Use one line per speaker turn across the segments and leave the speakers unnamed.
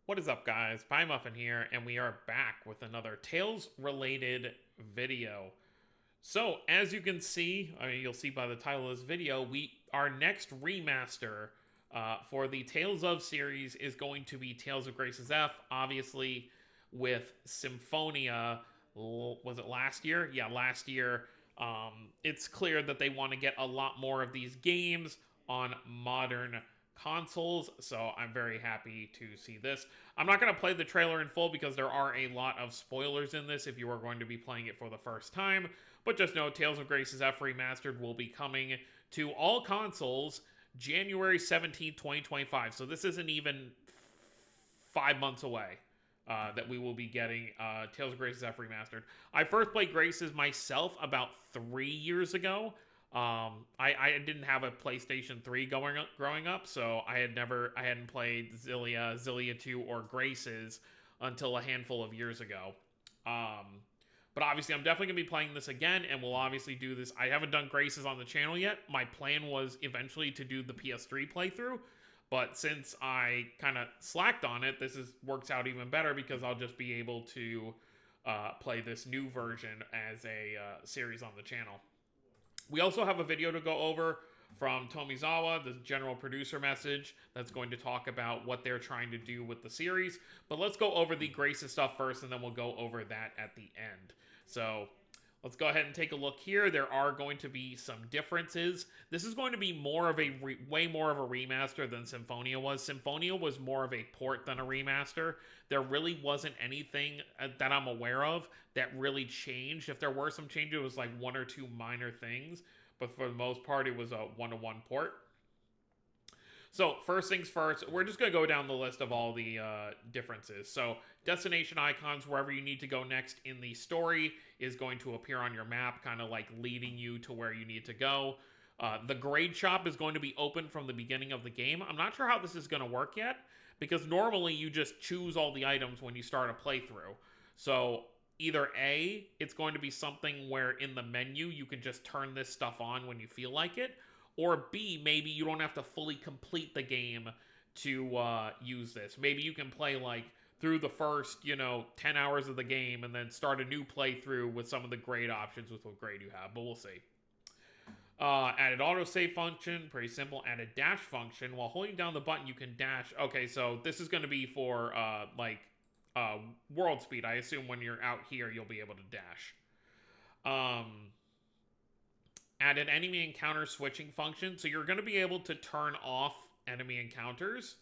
What is up, guys? Pie Muffin here, and we are back with another Tales-related video. So, as you can see, you'll see by the title of this video, our next remaster for the Tales of series is going to be Tales of Graces F, obviously with Symphonia. Was it last year? Yeah, last year. It's clear that they want to get a lot more of these games on modern consoles, so I'm very happy to see this. I'm not going to play the trailer in full because there are a lot of spoilers in this if you are going to be playing it for the first time, but just know Tales of Graces F Remastered will be coming to all consoles January 17th, 2025, so this isn't even 5 months away. That we will be getting Tales of Graces F Remastered. I first played Graces myself about 3 years ago. I didn't have a PlayStation 3 growing up, so I hadn't played Zillia 2, or Graces until a handful of years ago. But obviously, I'm definitely going to be playing this again, and we'll obviously do this. I haven't done Graces on the channel yet. My plan was eventually to do the PS3 playthrough, but since I kind of slacked on it, works out even better because I'll just be able to play this new version as a series on the channel. We also have a video to go over from Tomizawa, the general producer message, that's going to talk about what they're trying to do with the series. But let's go over the Graces stuff first, and then we'll go over that at the end. So let's go ahead and take a look here. There are going to be some differences. This is going to be way more of a remaster than Symphonia was. Symphonia was more of a port than a remaster. There really wasn't anything that I'm aware of that really changed. If there were some changes, it was like one or two minor things. But for the most part, it was a one-to-one port. So, first things first, we're just going to go down the list of all the differences. So, destination icons, wherever you need to go next in the story, is going to appear on your map, kind of like leading you to where you need to go. The grade shop is going to be open from the beginning of the game. I'm not sure how this is going to work yet, because normally you just choose all the items when you start a playthrough. So, either A, it's going to be something where in the menu you can just turn this stuff on when you feel like it, or B, maybe you don't have to fully complete the game to use this. Maybe you can play like through the first, 10 hours of the game and then start a new playthrough with some of the grade options with what grade you have, but we'll see. Added autosave function, pretty simple. Added dash function. While holding down the button, you can dash. Okay, so this is going to be for world speed. I assume when you're out here, you'll be able to dash. Added enemy encounter switching function, so you're going to be able to turn off enemy encounters.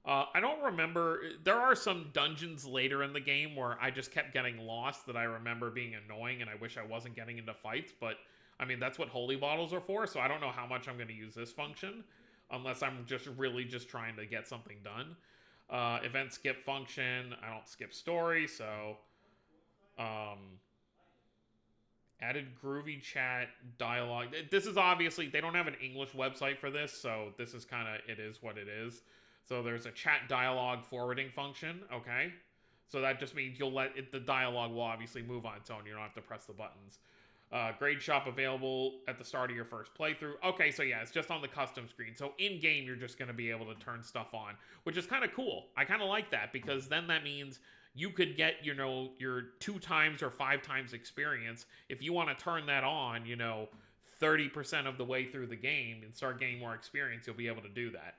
I don't remember, there are some dungeons later in the game where I just kept getting lost that I remember being annoying and I wish I wasn't getting into fights, but I mean, that's what holy bottles are for, so I don't know how much I'm going to use this function, unless I'm just really just trying to get something done. Event skip function, I don't skip story, so added groovy chat dialogue. This is obviously, they don't have an English website for this, so this is kind of, it is what it is. So there's a chat dialogue forwarding function, okay? So that just means the dialogue will obviously move on its own. You don't have to press the buttons. Grade shop available at the start of your first playthrough. Okay, so yeah, it's just on the custom screen. So in-game, you're just going to be able to turn stuff on, which is kind of cool. I kind of like that, because then that means you could get, your 2 times or 5 times experience. If you want to turn that on, 30% of the way through the game and start getting more experience, you'll be able to do that.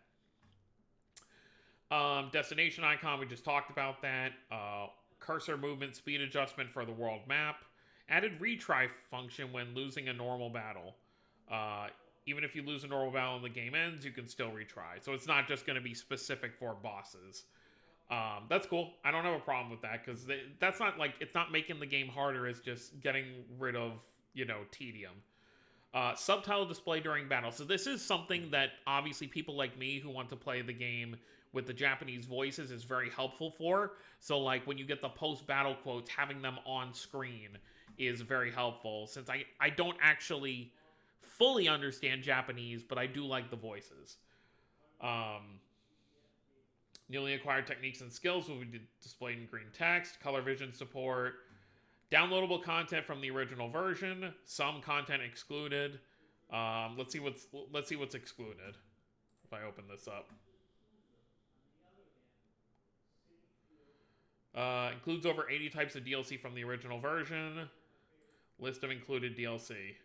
Destination icon, we just talked about that. Cursor movement speed adjustment for the world map. Added retry function when losing a normal battle. Even if you lose a normal battle and the game ends, you can still retry. So it's not just going to be specific for bosses. That's cool. I don't have a problem with that, because that's not like, it's not making the game harder, it's just getting rid of, tedium. Subtitle display during battle. So this is something that obviously people like me who want to play the game with the Japanese voices is very helpful for. So like when you get the post-battle quotes, having them on screen is very helpful, since I don't actually fully understand Japanese, but I do like the voices. Newly acquired techniques and skills will be displayed in green text. Color vision support. Downloadable content from the original version. Some content excluded. Let's see what's excluded. If I open this up. Includes over 80 types of DLC from the original version. List of included DLC.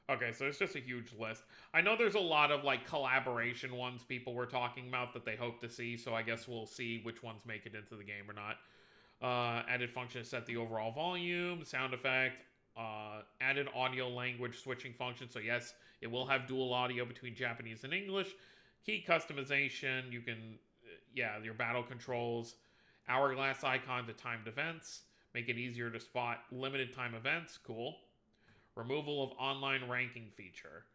Okay, so it's just a huge list. I know there's a lot of like collaboration ones people were talking about that they hope to see, so I guess we'll see which ones make it into the game or not. Added function to set the overall volume, sound effect, added audio language switching function. So yes, it will have dual audio between Japanese and English. Key customization, you can, your battle controls, hourglass icon to timed events, make it easier to spot limited time events, cool. Removal of online ranking feature.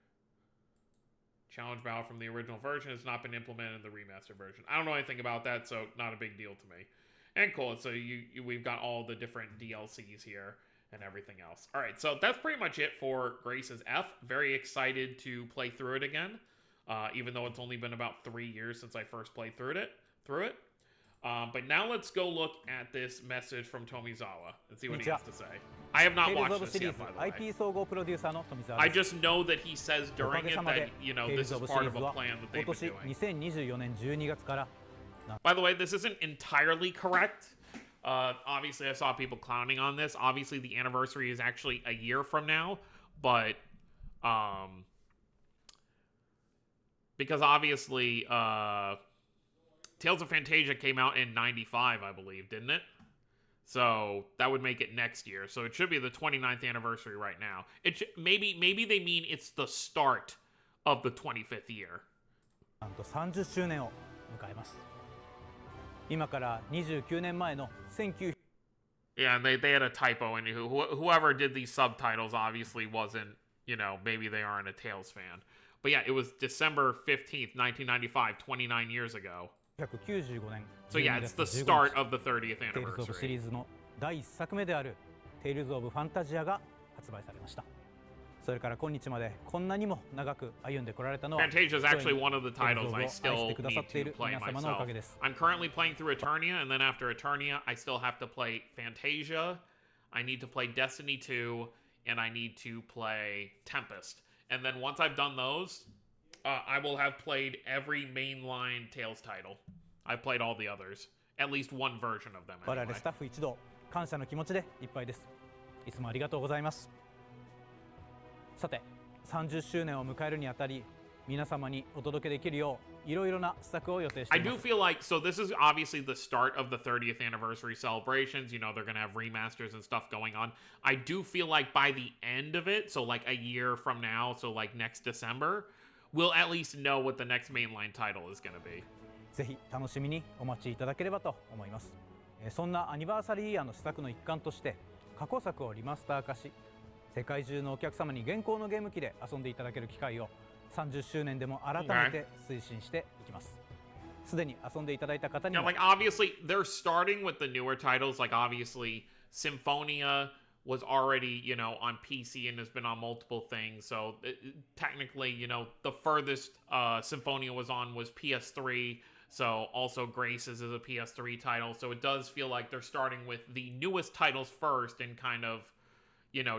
Challenge battle from the original version has not been implemented in the remaster version. I don't know anything about that, so not a big deal to me. And cool, so we've got all the different DLCs here and everything else. All right, so that's pretty much it for Grace's F. Very excited to play through it again, even though it's only been about 3 years since I first played through it. But now let's go look at this message from Tomizawa and see what he has to say. I have not watched this yet, by the way. I just know that he says during it that, this is part of a plan that they've been doing. By the way, this isn't entirely correct. Obviously, I saw people clowning on this. Obviously, the anniversary is actually a year from now, but because obviously Tales of Fantasia came out in 95, I believe, didn't it? So that would make it next year. So it should be the 29th anniversary right now. Maybe they mean it's the start of the 25th year.
30周年を迎えます。今から29年前の1900
Yeah, and they had a typo, and whoever did these subtitles obviously wasn't, maybe they aren't a Tales fan. But yeah, it was December 15th, 1995, 29 years ago.
1995年
So yeah, it's the start of the 30th
Tales of
anniversary.
シリーズの第1作目である Tales of Fantasia が発売されました。それから今日までこんなにも長く歩んでこられたのは
Fantasia is actually one of the titles I still need to play
皆様のおか
myself.
げです。
I'm currently playing through Eternia, and then after Eternia, I still have to play Fantasia. I need to play Destiny 2, and I need to play Tempest. And then once I've done those, I will have played every mainline Tales title. I've played all the others. At least one version of them
我
anyway.
々スタッフ一同感謝の気持ちでいっぱいです。いつもありがとうございます。さて、30周年を迎えるにあたり、皆様にお届けできるよういろいろな施策を予定して
I
いま
do
す。
feel like, so this is obviously the start of the 30th anniversary celebrations. They're going to have remasters and stuff going on. I do feel like by the end of it, so like a year from now, so like next December, we'll at least know what the next mainline title is going to be.
ぜひ楽しみにお待ちいただければと思います。そんなアニバーサリーイヤーの施策の一環として過去作をリマスター化し、世界中のお客様に現行のゲーム機で遊んでいただける機会を30周年でも改めて推進していきます。すでに遊んでいただいた方に
Now,
も
like, obviously, they're starting with the newer titles. Like, obviously, Symphonia was already, on PC and has been on multiple things. So, technically, the furthest Symphonia was on was PS3. So, also, Graces is a PS3 title. So, it does feel like they're starting with the newest titles first and kind of,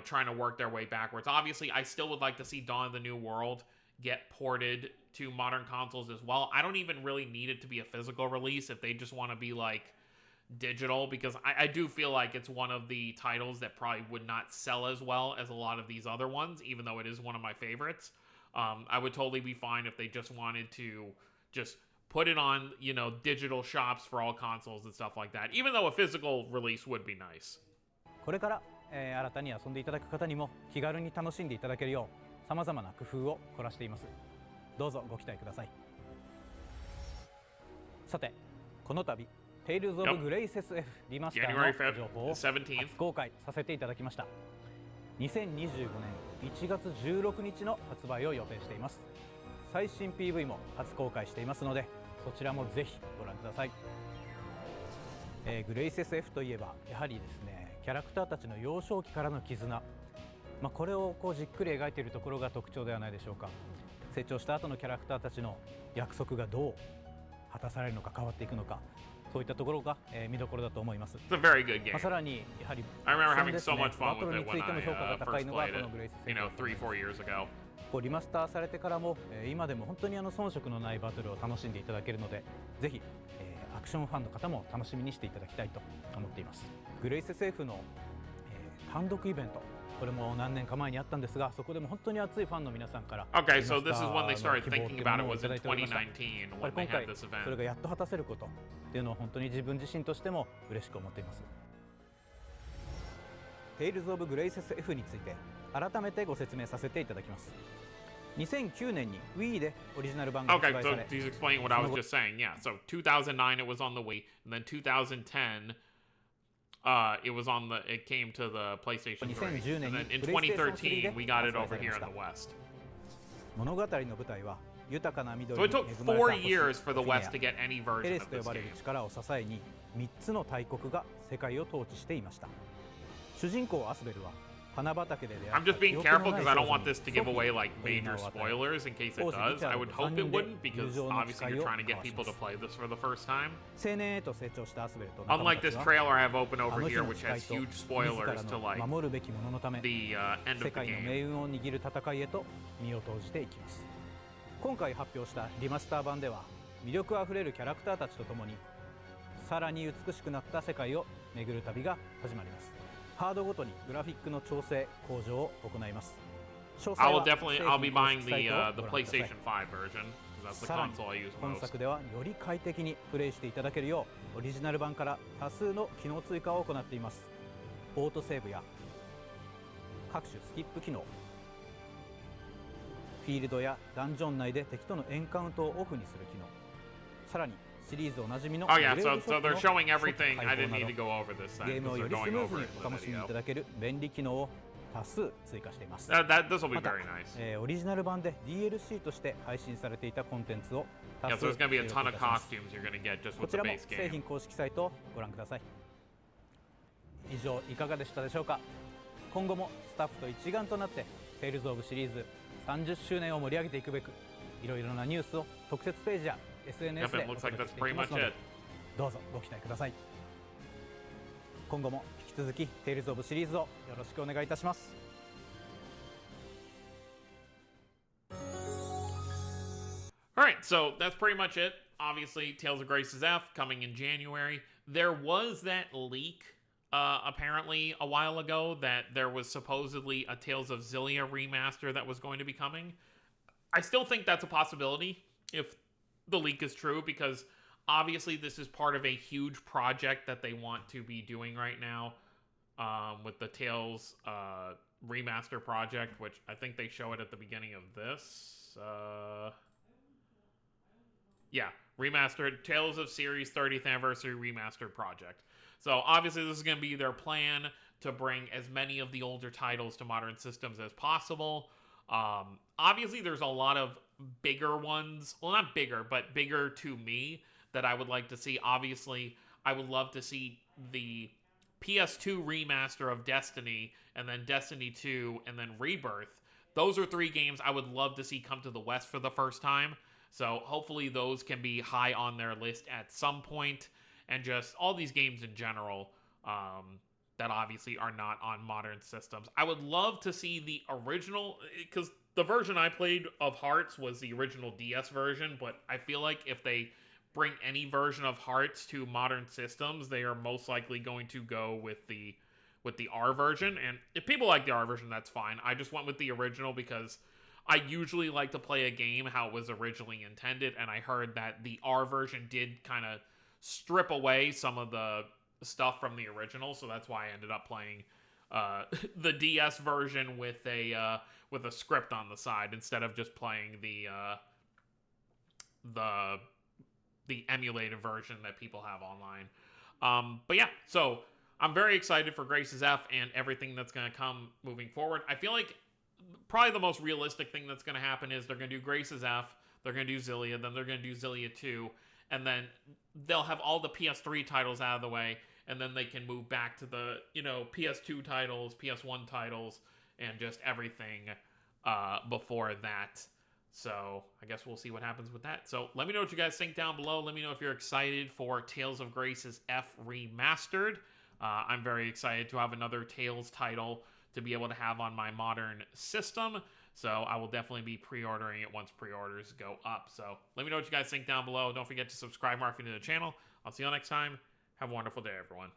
trying to work their way backwards. Obviously, I still would like to see Dawn of the New World get ported to modern consoles as well. I don't even really need it to be a physical release if they just want to be like digital, because I do feel like it's one of the titles that probably would not sell as well as a lot of these other ones, even though it is one of my favorites. I would totally be fine if they just wanted to just put it on, digital shops for all consoles and stuff like that, even though a physical release would be nice.
これから、新たに遊んでいただく方にも気軽に楽しんでいただけるようさまざまな工夫を凝らしています。どうぞご期待ください。さて、この度 Tales of Graces F リマスターの情報を初公開させていただきました。2025年1月16日の発売を予定しています。最新 PV も初公開していますので、そちらもぜひご覧ください。Graces F といえばやはりですね、キャラクターたちの幼少期からの絆、これをじっくり描いているところが特徴ではないでしょうか。成長した後のキャラクターたちの約束がどう果たされるのか、変わっていくのか、そういったところが、見どころだと思います。
It's a very good game.
さらにやはり
I remember
戦
having
です
so
ね
much fun
バト
with
ル
it
につ
when
いても評価
I
が高い
first
のが
played
この
it,
グレイスセ
you
フ
know,
だと思い
3,
ます。
4 years ago.
こうリマスターされてからも、今でも本当に遜色のないバトルを楽しんでいただけるので、ぜひ、アクションファンの方も楽しみにしていただきたいと思っています。グレイス SF の、単独イベント、これも何年か前にあったんですが、そこでも本当に熱いファンの皆さんから
Okay, so this is when they
リマスター
started
の希望ってい
thinking
う
about
も
it
のをい
was
ただ
in
いておりました。
2019 when
今
they
回
had this
そ
event.
れがやっと果たせることっていうのを本当に自分自身としても嬉しく思っています。テイルズ・オブ・グレイセス F について改めてご説明させていただきます。2009年に Wii でオリジナル版が発
Okay,
売さ
so
れ、
he's explaining what I was just saying. Yeah, so 2009 it was on the Wii, and then 2010 it was on the it came to the PlayStation 3,
2010
and
年
then
に
in
プレイステーション3
2013 we got it
で発売
over
され
here
まし
in
た。
the West.
物語の舞台は豊かな緑
So
に
it
恵
took
まれた
4
星
years for the
フィネア
West to get any
エ
version
レ
of
スと
this
呼ばれる
game.
力を支えに3つの大国が世界を統治していました。主人公アスベルは花畑で出会
I'm
った
just being
記憶の
careful
ない
because I
少
don't
女
want
に
this to give
ソフィ
away like
という名
major
を与え、
spoilers in case it
王子リ
does.
チャ
I
ード
would
と
hope
3
it
人で
wouldn't
友
because
情の
obviously
誓
you're
いを
trying to
交
get
わし
people
ま
to
す。
play this for the first time.
青年へと成長したアスベルと仲間
Unlike
た
this
ちは
trailer I have open
あ
over
の日
here,
の
which
誓
has
いと
huge
自
spoilers
ら
to
の
like
守るべきもののため
the end
世
of the
界の
game.
命運を握る戦いへと身を投じていきます。今回発表したリマスター版では魅力あふれるキャラクターたちとともにさらに美しくなった世界を巡る旅が始まります。ハードごとにグラフィックの調整向上を行います。詳
I
細
will
は
definitely
製
I'll
品
be
公
buying
式サイ
the
トを
the
ご覧ください。
PlayStation 5 version because that's the
さらに
console I use
本
most.
作ではより快適にプレイしていただけるようオリジナル版から多数の機能追加を行っています。オートセーブや各種スキップ機能、フィールドやダンジョン内で敵とのエンカウントをオフにする機能、さらにシリーズおなじみの
Oh
グレ
yeah,
ード
so
ショッ
so
プ
they're
の
showing
ショップ
everything.
開
I
放
didn't
な
need
ど
to go over this
ゲ
then
ームを
because
よ
they're
りス
going
ムーズ
over
に
it
お
in
楽し
the
みい
video.
ただける便利機能を多数追加しています。
This will be
また
very nice.
オリジナル版で DLC として配信されていたコンテンツを多
Yeah,
数
so there's gonna be a
収録
ton
い
of
たします。
costumes you're gonna get just
こ
with
ち
the
らも
base
製
game.
品公式サイトをご覧ください。以上いかがでしたでしょうか。今後もスタッフと一丸となってテイルズオブシリーズ30周年を盛り上げていくべくいろいろなニュースを特設ページや SNS
Yep,
で
it
お
looks like
届け
that's
してい
pretty
きます
much
ので
it.
どうぞご期待ください。今後も引き続きテイルズオブシリーズをよろしくお願いいたします。
All right, so that's pretty much it. Obviously, Tales of Grace's F coming in January. There was that leak, apparently a while ago, that there was supposedly a Tales of Xillia remaster that was going to be coming. I still think that's a possibility if the leak is true, because obviously this is part of a huge project that they want to be doing right now, with the Tales remaster project, which I think they show it at the beginning of this. Yeah, remastered Tales of Series 30th Anniversary Remastered Project. So obviously this is going to be their plan to bring as many of the older titles to modern systems as possible. Obviously there's a lot of bigger ones. Well, not bigger, but bigger to me that I would like to see. Obviously, I would love to see the PS2 remaster of Destiny, and then Destiny 2, and then Rebirth. Those are 3 games I would love to see come to the West for the first time. So hopefully those can be high on their list at some point, and just all these games in general that obviously are not on modern systems. I would love to see the original, because the version I played of Hearts was the original DS version, but I feel like if they bring any version of Hearts to modern systems, they are most likely going to go with the R version. And if people like the R version, that's fine. I just went with the original because I usually like to play a game how it was originally intended, and I heard that the R version did kind of strip away some of the stuff from the original, so that's why I ended up playing the DS version with a script on the side instead of just playing the emulated version that people have online. But yeah, so I'm very excited for Grace's F and everything that's going to come moving forward. I feel like probably the most realistic thing that's going to happen is they're going to do Grace's F, they're going to do Xillia, then they're going to do Xillia 2, and then they'll have all the PS3 titles out of the way, and then they can move back to the, PS2 titles, PS1 titles, and just everything before that. So I guess we'll see what happens with that. So let me know what you guys think down below. Let me know if you're excited for Tales of Grace's F Remastered. I'm very excited to have another Tales title to be able to have on my modern system. So I will definitely be pre-ordering it once pre-orders go up. So let me know what you guys think down below. Don't forget to subscribe, mark, if you're new to the channel. I'll see you all next time. Have a wonderful day, everyone.